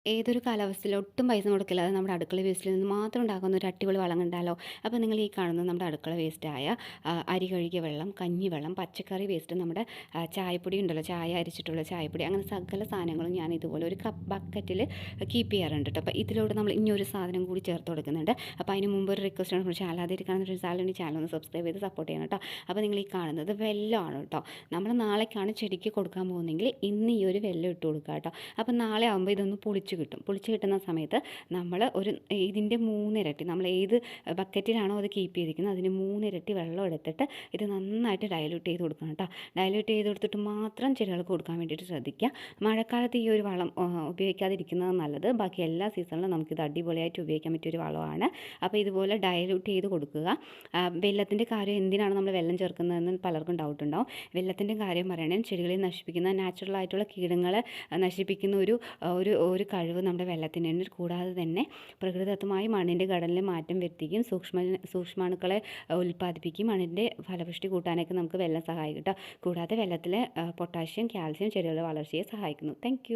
ഏതൊരു കാലാവസ്ഥയിലും ഒട്ടും പൈസ മുടക്കില്ലാതെ നമ്മുടെ അടുക്കള വേസ്റ്റിൽ നിന്ന് മാത്രം ഉണ്ടാക്കുന്ന ഒരു അടിപൊളി വളം കണ്ടാലോ? അപ്പോൾ നിങ്ങൾ ഈ കാണുന്നത് നമ്മുടെ അടുക്കള വേസ്റ്റായ അരി കഴുകിയ വെള്ളം, കഞ്ഞിവെള്ളം, പച്ചക്കറി വേസ്റ്റ്, നമ്മുടെ ചായപ്പൊടി ഉണ്ടല്ലോ, ചായ അരിച്ചിട്ടുള്ള ചായപ്പൊടി, അങ്ങനെ സകല സാധനങ്ങളും ഞാൻ ഇതുപോലെ ഒരു ബക്കറ്റിൽ കീപ്പ് ചെയ്യാറുണ്ട് കേട്ടോ. അപ്പോൾ ഇതിലൂടെ നമ്മൾ ഇനി ഒരു സാധനം കൂടി ചേർത്ത് കൊടുക്കുന്നുണ്ട്. അപ്പോൾ അതിന് മുമ്പ് ഒരു റിക്വസ്റ്റ് ആണ്, ചാനൽ ആദ്യമായിട്ട് കാണുന്ന ചാനൽ ഒന്ന് സബ്സ്ക്രൈബ് ചെയ്ത് സപ്പോർട്ട് ചെയ്യണം കേട്ടോ. അപ്പോൾ നിങ്ങൾ ഈ കാണുന്നത് വെല്ലമാണ് കേട്ടോ. നമ്മൾ നാളേക്കാണ് ചെടിക്ക് കൊടുക്കാൻ പോകുന്നതെങ്കിൽ ഇന്ന് ഈ ഒരു വെല്ലം ഇട്ട് കൊടുക്കുക കേട്ടോ. അപ്പോൾ നാളെ ആകുമ്പോൾ ഇതൊന്ന് പൊളിച്ച് കിട്ടും. പൊളിച്ച് കിട്ടുന്ന സമയത്ത് നമ്മൾ ഇതിൻ്റെ മൂന്നിരട്ടി, നമ്മൾ ഏത് ബക്കറ്റിലാണോ അത് കീപ്പ് ചെയ്തിരിക്കുന്നത് അതിന് മൂന്നിരട്ടി വെള്ളം എടുത്തിട്ട് ഇത് നന്നായിട്ട് ഡയലൂട്ട് ചെയ്ത് കൊടുക്കണം കേട്ടോ. ഡയലൂട്ട് ചെയ്ത് കൊടുത്തിട്ട് മാത്രം ചെടികൾക്ക് കൊടുക്കാൻ വേണ്ടിയിട്ട് ശ്രദ്ധിക്കുക. മഴക്കാലത്ത് ഈ ഒരു വളം ഉപയോഗിക്കാതിരിക്കുന്നത് നല്ലത്. ബാക്കി എല്ലാ സീസണിലും നമുക്കിത് അടിപൊളിയായിട്ട് ഉപയോഗിക്കാൻ പറ്റിയൊരു വളമാണ്. അപ്പോൾ ഇതുപോലെ ഡയലൂട്ട് ചെയ്ത് കൊടുക്കുക. വെള്ളത്തിൻ്റെ കാര്യം, എന്തിനാണ് നമ്മൾ വെള്ളം ചേർക്കുന്നതെന്ന് പലർക്കും ഡൗട്ട് ഉണ്ടാവും. വെള്ളത്തിൻ്റെ കാര്യം പറയുകയാണെങ്കിൽ ചെടികളെ നശിപ്പിക്കുന്ന നാച്ചുറലായിട്ടുള്ള കീടങ്ങളെ നശിപ്പിക്കുന്ന ഒരു ഒരു ഒരു കഴിവ് നമ്മുടെ വെള്ളത്തിനുണ്ട്. കൂടാതെ തന്നെ പ്രകൃതിദത്തമായി മണ്ണിൻ്റെ ഘടനയിൽ മാറ്റം വരുത്തുകയും സൂക്ഷ്മാണുക്കളെ ഉൽപ്പാദിപ്പിക്കുകയും മണ്ണിൻ്റെ ഫലപുഷ്ടി കൂട്ടാനൊക്കെ നമുക്ക് വെള്ളം സഹായിക്കും കേട്ടോ. കൂടാതെ വെള്ളത്തിലെ പൊട്ടാഷ്യം, കാൽസ്യം ചെടികളുടെ വളർച്ചയെ സഹായിക്കുന്നു. താങ്ക്